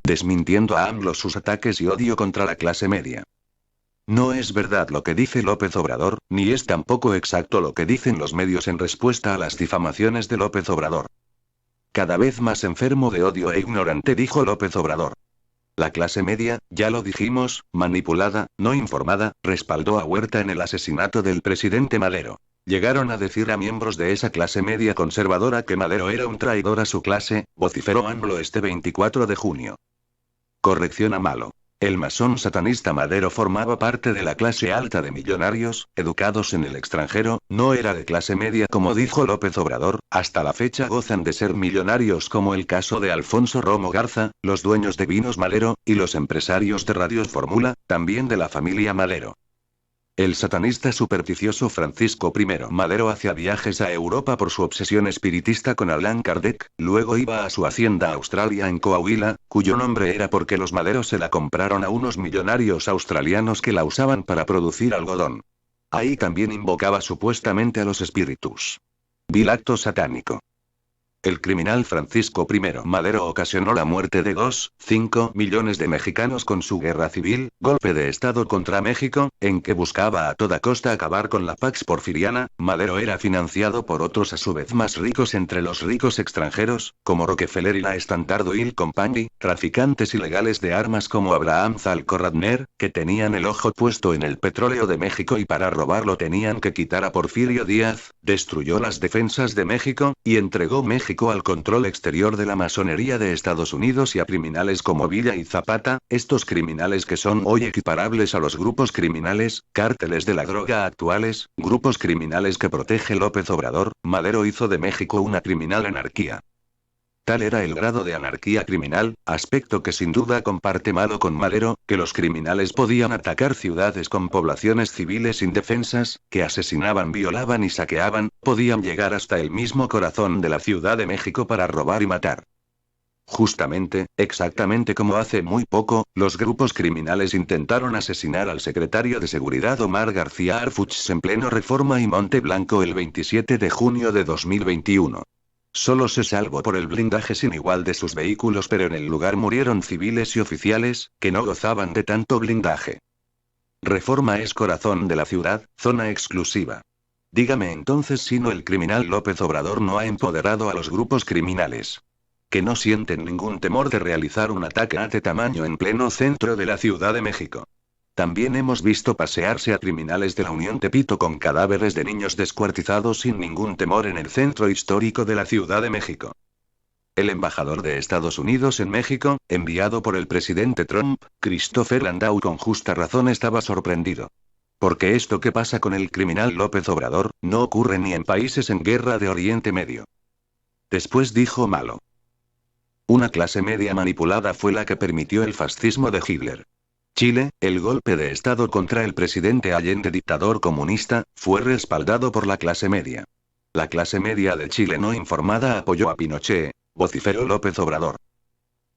desmintiendo a AMLO sus ataques y odio contra la clase media. No es verdad lo que dice López Obrador, ni es tampoco exacto lo que dicen los medios en respuesta a las difamaciones de López Obrador. Cada vez más enfermo de odio e ignorante, dijo López Obrador. La clase media, ya lo dijimos, manipulada, no informada, respaldó a Huerta en el asesinato del presidente Madero. Llegaron a decir a miembros de esa clase media conservadora que Madero era un traidor a su clase, vociferó AMLO este 24 de junio. Corrección a Malo. El masón satanista Madero formaba parte de la clase alta de millonarios, educados en el extranjero, no era de clase media como dijo López Obrador, hasta la fecha gozan de ser millonarios como el caso de Alfonso Romo Garza, los dueños de Vinos Madero, y los empresarios de Radios Fórmula, también de la familia Madero. El satanista supersticioso Francisco I. Madero hacía viajes a Europa por su obsesión espiritista con Allan Kardec, luego iba a su hacienda Australia en Coahuila, cuyo nombre era porque los Maderos se la compraron a unos millonarios australianos que la usaban para producir algodón. Ahí también invocaba supuestamente a los espíritus. Vil acto satánico. El criminal Francisco I. Madero ocasionó la muerte de 2,5 millones de mexicanos con su guerra civil, golpe de Estado contra México, en que buscaba a toda costa acabar con la Pax Porfiriana. Madero era financiado por otros a su vez más ricos entre los ricos extranjeros, como Rockefeller y la Standard Oil Company, traficantes ilegales de armas como Abraham Zalco Radner, que tenían el ojo puesto en el petróleo de México y para robarlo tenían que quitar a Porfirio Díaz, destruyó las defensas de México, y entregó México al control exterior de la masonería de Estados Unidos y a criminales como Villa y Zapata, estos criminales que son hoy equiparables a los grupos criminales, cárteles de la droga actuales, grupos criminales que protege López Obrador. Madero hizo de México una criminal anarquía. Tal era el grado de anarquía criminal, aspecto que sin duda comparte Malo con Madero, que los criminales podían atacar ciudades con poblaciones civiles indefensas, que asesinaban, violaban y saqueaban, podían llegar hasta el mismo corazón de la Ciudad de México para robar y matar. Justamente, exactamente como hace muy poco, los grupos criminales intentaron asesinar al secretario de Seguridad Omar García Harfuch en pleno Reforma y Monte Blanco el 27 de junio de 2021. Solo se salvó por el blindaje sin igual de sus vehículos, pero en el lugar murieron civiles y oficiales, que no gozaban de tanto blindaje. Reforma es corazón de la ciudad, zona exclusiva. Dígame entonces si no el criminal López Obrador no ha empoderado a los grupos criminales. Que no sienten ningún temor de realizar un ataque de tamaño en pleno centro de la Ciudad de México. También hemos visto pasearse a criminales de la Unión Tepito con cadáveres de niños descuartizados sin ningún temor en el centro histórico de la Ciudad de México. El embajador de Estados Unidos en México, enviado por el presidente Trump, Christopher Landau, con justa razón estaba sorprendido. Porque esto que pasa con el criminal López Obrador, no ocurre ni en países en guerra de Oriente Medio. Después dijo Malo. Una clase media manipulada fue la que permitió el fascismo de Hitler. Chile, el golpe de Estado contra el presidente Allende, dictador comunista, fue respaldado por la clase media. La clase media de Chile no informada apoyó a Pinochet, vociferó López Obrador.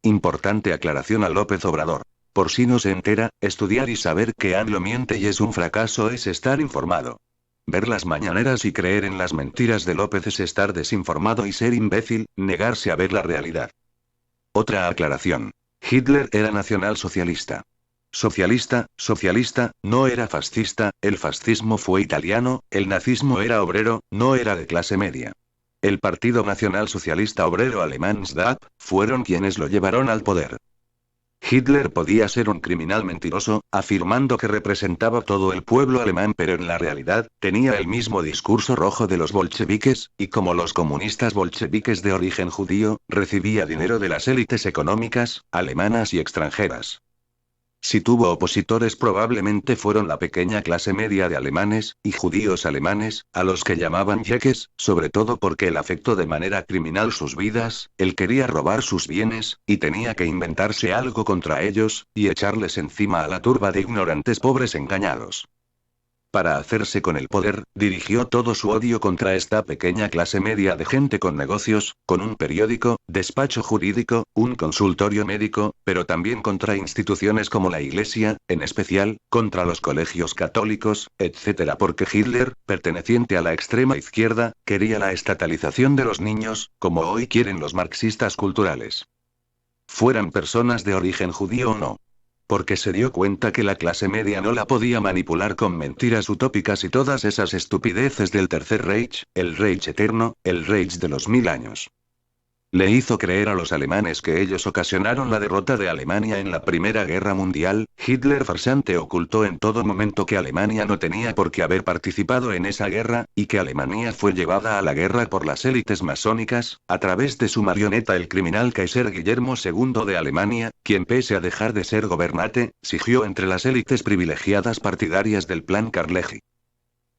Importante aclaración a López Obrador. Por si no se entera, estudiar y saber que AMLO miente y es un fracaso es estar informado. Ver las mañaneras y creer en las mentiras de López es estar desinformado y ser imbécil, negarse a ver la realidad. Otra aclaración. Hitler era nacionalsocialista. Socialista, no era fascista, el fascismo fue italiano, el nazismo era obrero, no era de clase media. El Partido Nacional Socialista Obrero Alemán SDAP, fueron quienes lo llevaron al poder. Hitler podía ser un criminal mentiroso, afirmando que representaba todo el pueblo alemán, pero en la realidad, tenía el mismo discurso rojo de los bolcheviques, y como los comunistas bolcheviques de origen judío, recibía dinero de las élites económicas, alemanas y extranjeras. Si tuvo opositores probablemente fueron la pequeña clase media de alemanes, y judíos alemanes, a los que llamaban jeques, sobre todo porque él afectó de manera criminal sus vidas, él quería robar sus bienes, y tenía que inventarse algo contra ellos, y echarles encima a la turba de ignorantes pobres engañados. Para hacerse con el poder, dirigió todo su odio contra esta pequeña clase media de gente con negocios, con un periódico, despacho jurídico, un consultorio médico, pero también contra instituciones como la Iglesia, en especial, contra los colegios católicos, etc. Porque Hitler, perteneciente a la extrema izquierda, quería la estatalización de los niños, como hoy quieren los marxistas culturales. fueran personas de origen judío o no. Porque se dio cuenta que la clase media no la podía manipular con mentiras utópicas y todas esas estupideces del Tercer Reich, el Reich eterno, el Reich de los 1000 años. Le hizo creer a los alemanes que ellos ocasionaron la derrota de Alemania en la Primera Guerra Mundial. Hitler farsante ocultó en todo momento que Alemania no tenía por qué haber participado en esa guerra, y que Alemania fue llevada a la guerra por las élites masónicas, a través de su marioneta el criminal Kaiser Guillermo II de Alemania, quien pese a dejar de ser gobernante, siguió entre las élites privilegiadas partidarias del plan Carnegie.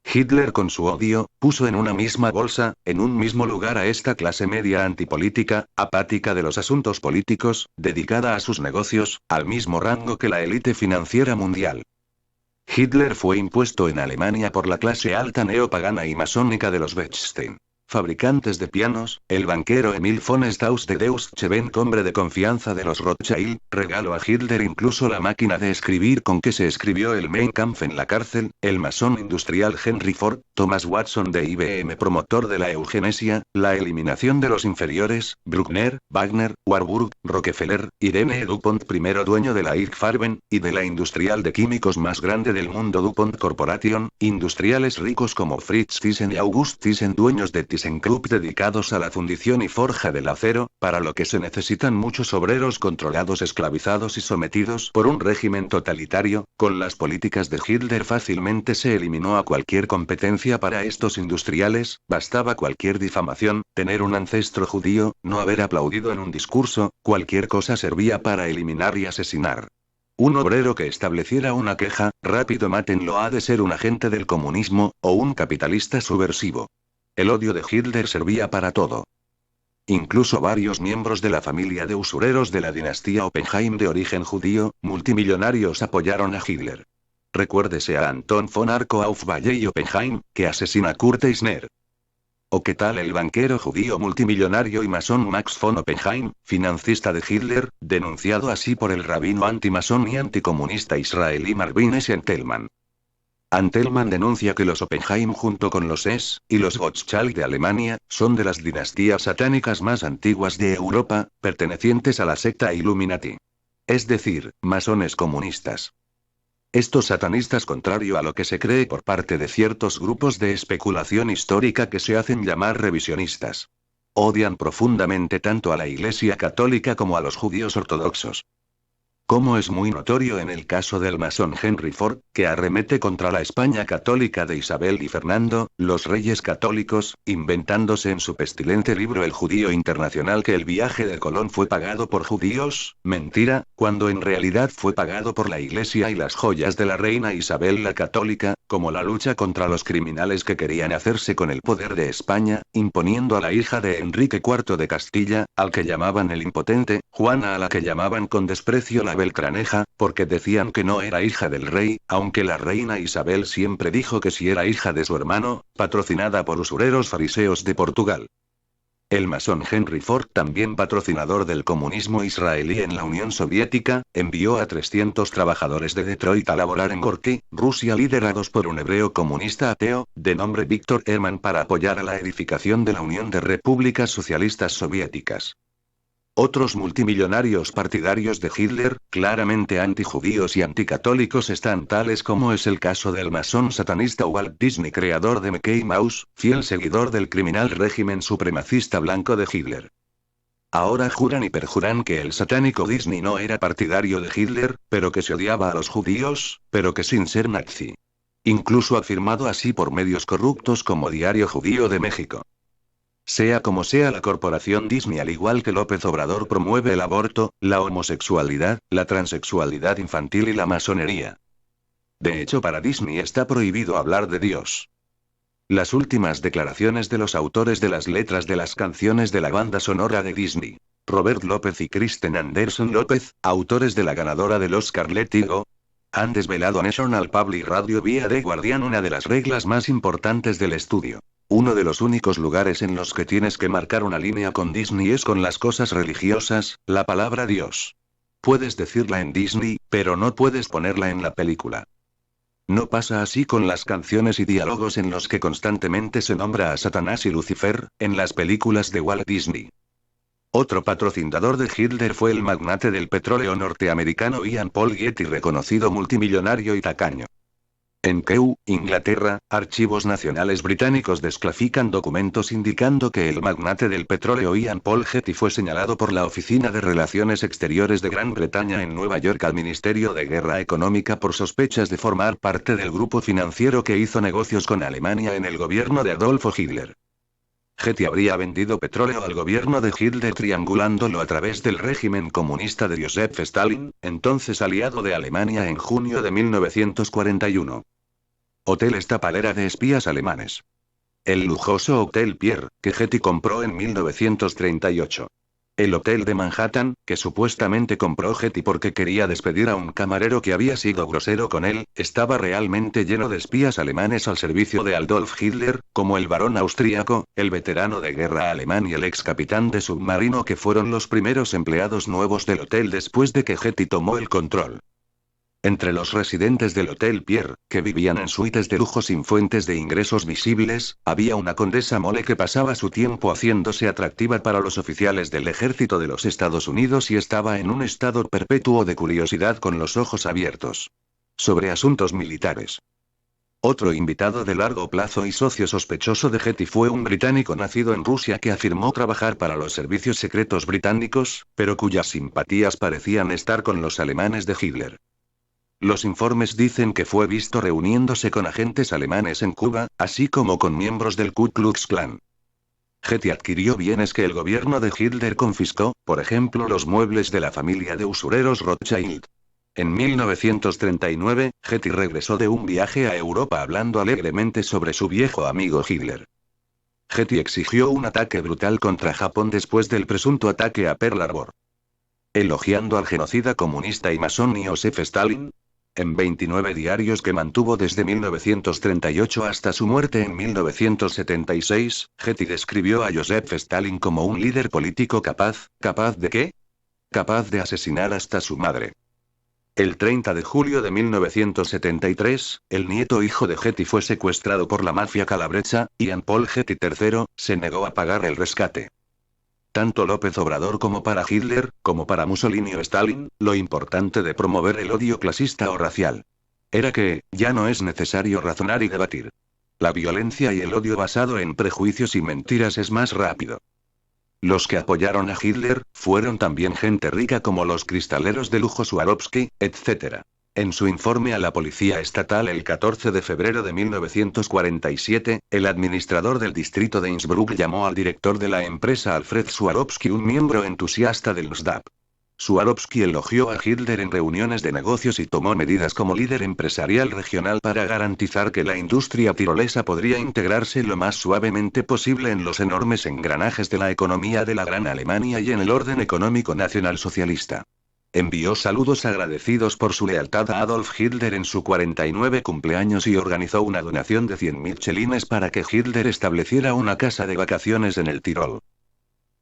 Hitler con su odio, puso en una misma bolsa, en un mismo lugar a esta clase media antipolítica, apática de los asuntos políticos, dedicada a sus negocios, al mismo rango que la élite financiera mundial. Hitler fue impuesto en Alemania por la clase alta neopagana y masónica de los Bechstein. Fabricantes de pianos, el banquero Emil von Strauss de Deutsche Bank, hombre de confianza de los Rothschild, regaló a Hitler incluso la máquina de escribir con que se escribió el Mein Kampf en la cárcel, el masón industrial Henry Ford, Thomas Watson de IBM, promotor de la eugenesia, la eliminación de los inferiores, Bruckner, Wagner, Warburg, Rockefeller, Irene DuPont, primero dueño de la Farben, y de la industrial de químicos más grande del mundo DuPont Corporation, industriales ricos como Fritz Thyssen y August Thyssen, dueños de ThyssenKrupp, dedicados a la fundición y forja del acero, para lo que se necesitan muchos obreros controlados, esclavizados y sometidos por un régimen totalitario. Con las políticas de Hitler fácilmente se eliminó a cualquier competencia para estos industriales, bastaba cualquier difamación, tener un ancestro judío, no haber aplaudido en un discurso, cualquier cosa servía para eliminar y asesinar. Un obrero que estableciera una queja, rápido mátenlo, ha de ser un agente del comunismo, o un capitalista subversivo. El odio de Hitler servía para todo. Incluso varios miembros de la familia de usureros de la dinastía Oppenheim de origen judío, multimillonarios, apoyaron a Hitler. Recuérdese a Anton von Arco-Aufbaye y Oppenheim, que asesina a Kurt Eisner. ¿O qué tal el banquero judío multimillonario y masón Max von Oppenheim, financista de Hitler, denunciado así por el rabino antimasón y anticomunista israelí Marvin Entelman? Entelman denuncia que los Oppenheim, junto con los Hess y los Rothschild de Alemania, son de las dinastías satánicas más antiguas de Europa, pertenecientes a la secta Illuminati. Es decir, masones comunistas. Estos satanistas, contrario a lo que se cree por parte de ciertos grupos de especulación histórica que se hacen llamar revisionistas, odian profundamente tanto a la Iglesia Católica como a los judíos ortodoxos. Como es muy notorio en el caso del masón Henry Ford, que arremete contra la España católica de Isabel y Fernando, los reyes católicos, inventándose en su pestilente libro El Judío Internacional que el viaje de Colón fue pagado por judíos, mentira, cuando en realidad fue pagado por la Iglesia y las joyas de la reina Isabel la Católica, como la lucha contra los criminales que querían hacerse con el poder de España, imponiendo a la hija de Enrique IV de Castilla, al que llamaban el impotente, Juana, a la que llamaban con desprecio la Beltraneja, porque decían que no era hija del rey, aunque la reina Isabel siempre dijo que sí era hija de su hermano, patrocinada por usureros fariseos de Portugal. El masón Henry Ford, también patrocinador del comunismo israelí en la Unión Soviética, envió a 300 trabajadores de Detroit a laborar en Gorky, Rusia, liderados por un hebreo comunista ateo, de nombre Víctor Herman, para apoyar a la edificación de la Unión de Repúblicas Socialistas Soviéticas. Otros multimillonarios partidarios de Hitler, claramente antijudíos y anticatólicos, están tales como es el caso del masón satanista Walt Disney, creador de Mickey Mouse, fiel seguidor del criminal régimen supremacista blanco de Hitler. Ahora juran y perjuran que el satánico Disney no era partidario de Hitler, pero que se odiaba a los judíos, pero que sin ser nazi. Incluso afirmado así por medios corruptos como Diario Judío de México. Sea como sea, la corporación Disney, al igual que López Obrador, promueve el aborto, la homosexualidad, la transexualidad infantil y la masonería. De hecho, para Disney está prohibido hablar de Dios. Las últimas declaraciones de los autores de las letras de las canciones de la banda sonora de Disney, Robert López y Kristen Anderson López, autores de la ganadora del Oscar Let It Go, han desvelado a National Public Radio vía The Guardian una de las reglas más importantes del estudio. Uno de los únicos lugares en los que tienes que marcar una línea con Disney es con las cosas religiosas, la palabra Dios. Puedes decirla en Disney, pero no puedes ponerla en la película. No pasa así con las canciones y diálogos en los que constantemente se nombra a Satanás y Lucifer, en las películas de Walt Disney. Otro patrocinador de Hitler fue el magnate del petróleo norteamericano Ian Paul Getty, reconocido multimillonario y tacaño. En Kew, Inglaterra, archivos nacionales británicos desclasifican documentos indicando que el magnate del petróleo Ian Paul Getty fue señalado por la Oficina de Relaciones Exteriores de Gran Bretaña en Nueva York al Ministerio de Guerra Económica por sospechas de formar parte del grupo financiero que hizo negocios con Alemania en el gobierno de Adolfo Hitler. Getty habría vendido petróleo al gobierno de Hitler triangulándolo a través del régimen comunista de Joseph Stalin, entonces aliado de Alemania, en junio de 1941. Hotel Estapalera de espías alemanes. El lujoso Hotel Pierre, que Getty compró en 1938. El hotel de Manhattan, que supuestamente compró Getty porque quería despedir a un camarero que había sido grosero con él, estaba realmente lleno de espías alemanes al servicio de Adolf Hitler, como el barón austríaco, el veterano de guerra alemán y el ex capitán de submarino, que fueron los primeros empleados nuevos del hotel después de que Getty tomó el control. Entre los residentes del Hotel Pierre, que vivían en suites de lujo sin fuentes de ingresos visibles, había una condesa mole que pasaba su tiempo haciéndose atractiva para los oficiales del ejército de los Estados Unidos y estaba en un estado perpetuo de curiosidad con los ojos abiertos sobre asuntos militares. Otro invitado de largo plazo y socio sospechoso de Getty fue un británico nacido en Rusia que afirmó trabajar para los servicios secretos británicos, pero cuyas simpatías parecían estar con los alemanes de Hitler. Los informes dicen que fue visto reuniéndose con agentes alemanes en Cuba, así como con miembros del Ku Klux Klan. Getty adquirió bienes que el gobierno de Hitler confiscó, por ejemplo los muebles de la familia de usureros Rothschild. En 1939, Getty regresó de un viaje a Europa hablando alegremente sobre su viejo amigo Hitler. Getty exigió un ataque brutal contra Japón después del presunto ataque a Pearl Harbor. Elogiando al genocida comunista y masón Joseph Stalin, en 29 diarios que mantuvo desde 1938 hasta su muerte en 1976, Getty describió a Joseph Stalin como un líder político capaz ¿de qué? Capaz de asesinar hasta su madre. El 30 de julio de 1973, el nieto hijo de Getty fue secuestrado por la mafia calabresa, Ian Paul Getty III, se negó a pagar el rescate. Tanto López Obrador como para Hitler, como para Mussolini o Stalin, lo importante de promover el odio clasista o racial era que, ya no es necesario razonar y debatir. La violencia y el odio basado en prejuicios y mentiras es más rápido. Los que apoyaron a Hitler, fueron también gente rica como los cristaleros de lujo Swarovski, etc. En su informe a la Policía Estatal el 14 de febrero de 1947, el administrador del distrito de Innsbruck llamó al director de la empresa Alfred Swarovski un miembro entusiasta del NSDAP. Swarovski elogió a Hitler en reuniones de negocios y tomó medidas como líder empresarial regional para garantizar que la industria tirolesa podría integrarse lo más suavemente posible en los enormes engranajes de la economía de la Gran Alemania y en el orden económico nacionalsocialista. Envió saludos agradecidos por su lealtad a Adolf Hitler en su 49 cumpleaños y organizó una donación de 100.000 chelines para que Hitler estableciera una casa de vacaciones en el Tirol.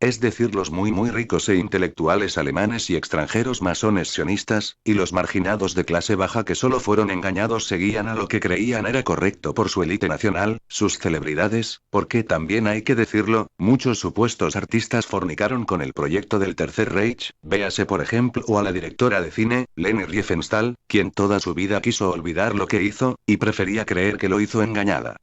Es decir, los muy ricos e intelectuales alemanes y extranjeros masones sionistas, y los marginados de clase baja que solo fueron engañados seguían a lo que creían era correcto por su élite nacional, sus celebridades, porque también hay que decirlo, muchos supuestos artistas fornicaron con el proyecto del Tercer Reich, véase por ejemplo a la directora de cine, Leni Riefenstahl, quien toda su vida quiso olvidar lo que hizo, y prefería creer que lo hizo engañada.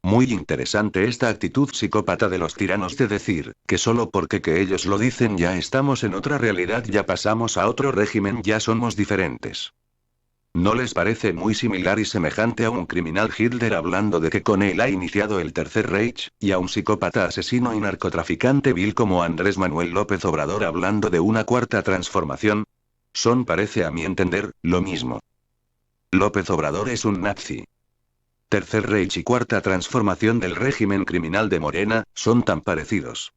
Muy interesante esta actitud psicópata de los tiranos de decir, que solo porque que ellos lo dicen ya estamos en otra realidad, ya pasamos a otro régimen, ya somos diferentes. ¿No les parece muy similar y semejante a un criminal Hitler hablando de que con él ha iniciado el Tercer Reich, y a un psicópata asesino y narcotraficante vil como Andrés Manuel López Obrador hablando de una cuarta transformación? Son, parece a mi entender, lo mismo. López Obrador es un nazi. Tercer Reich y cuarta transformación del régimen criminal de Morena, son tan parecidos.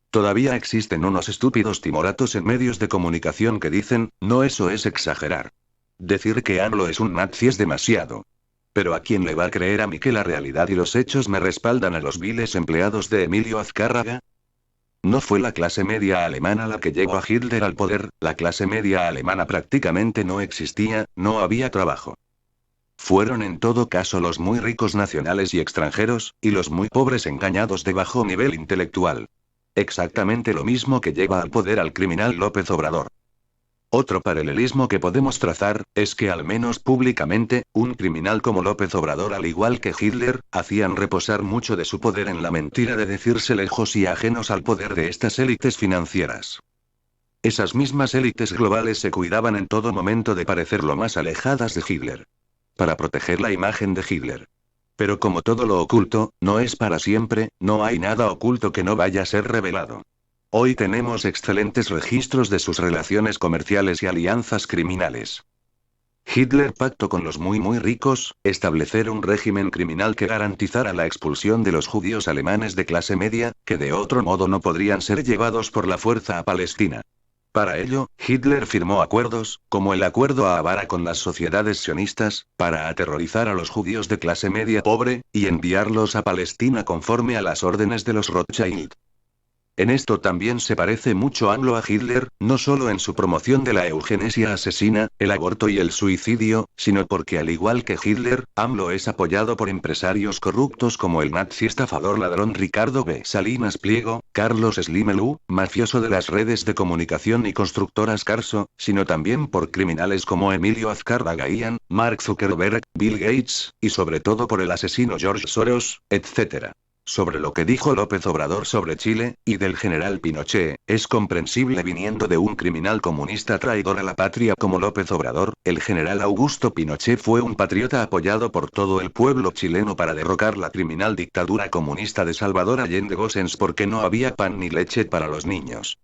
Todavía existen unos estúpidos timoratos en medios de comunicación que dicen, no, eso es exagerar. Decir que AMLO es un nazi es demasiado. Pero ¿a quién le va a creer a mí que la realidad y los hechos me respaldan a los viles empleados de Emilio Azcárraga? No fue la clase media alemana la que llevó a Hitler al poder, la clase media alemana prácticamente no existía, no había trabajo. Fueron en todo caso los muy ricos nacionales y extranjeros, y los muy pobres engañados de bajo nivel intelectual. Exactamente lo mismo que lleva al poder al criminal López Obrador. Otro paralelismo que podemos trazar, es que al menos públicamente, un criminal como López Obrador al igual que Hitler, hacían reposar mucho de su poder en la mentira de decirse lejos y ajenos al poder de estas élites financieras. Esas mismas élites globales se cuidaban en todo momento de parecer lo más alejadas de Hitler. Para proteger la imagen de Hitler. Pero como todo lo oculto, no es para siempre, no hay nada oculto que no vaya a ser revelado. Hoy tenemos excelentes registros de sus relaciones comerciales y alianzas criminales. Hitler pactó con los muy ricos, establecer un régimen criminal que garantizara la expulsión de los judíos alemanes de clase media, que de otro modo no podrían ser llevados por la fuerza a Palestina. Para ello, Hitler firmó acuerdos, como el acuerdo a Avara con las sociedades sionistas, para aterrorizar a los judíos de clase media pobre, y enviarlos a Palestina conforme a las órdenes de los Rothschild. En esto también se parece mucho AMLO a Hitler, no solo en su promoción de la eugenesia asesina, el aborto y el suicidio, sino porque al igual que Hitler, AMLO es apoyado por empresarios corruptos como el nazi estafador ladrón Ricardo B. Salinas Pliego, Carlos Slim Elú, mafioso de las redes de comunicación y constructoras Carso, sino también por criminales como Emilio Azcárraga Gaian, Mark Zuckerberg, Bill Gates, y sobre todo por el asesino George Soros, etc. Sobre lo que dijo López Obrador sobre Chile, y del general Pinochet, es comprensible viniendo de un criminal comunista traidor a la patria como López Obrador. El general Augusto Pinochet fue un patriota apoyado por todo el pueblo chileno para derrocar la criminal dictadura comunista de Salvador Allende Gossens porque no había pan ni leche para los niños.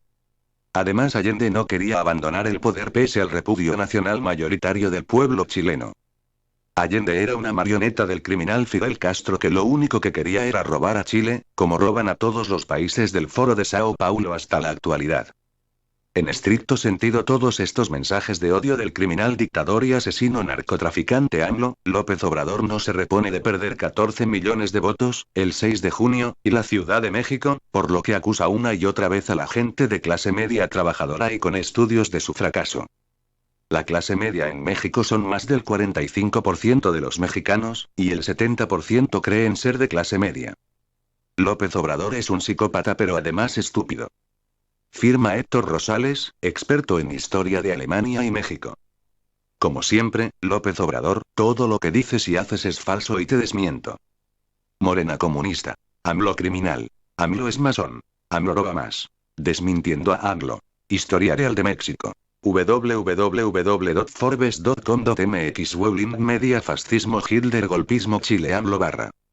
Además, Allende no quería abandonar el poder pese al repudio nacional mayoritario del pueblo chileno. Allende era una marioneta del criminal Fidel Castro que lo único que quería era robar a Chile, como roban a todos los países del Foro de Sao Paulo hasta la actualidad. En estricto sentido, todos estos mensajes de odio del criminal dictador y asesino narcotraficante AMLO, López Obrador no se repone de perder 14 millones de votos, el 6 de junio, y la Ciudad de México, por lo que acusa una y otra vez a la gente de clase media trabajadora y con estudios de su fracaso. La clase media en México son más del 45% de los mexicanos, y el 70% creen ser de clase media. López Obrador es un psicópata pero además estúpido. Firma Héctor Rosales, experto en historia de Alemania y México. Como siempre, López Obrador, todo lo que dices y haces es falso y te desmiento. Morena comunista. AMLO criminal. AMLO es masón. AMLO roba más. Desmintiendo a AMLO. Historia de México. www.forbes.com.mx Wowling Media Fascismo Hitler Golpismo Chile AMLO /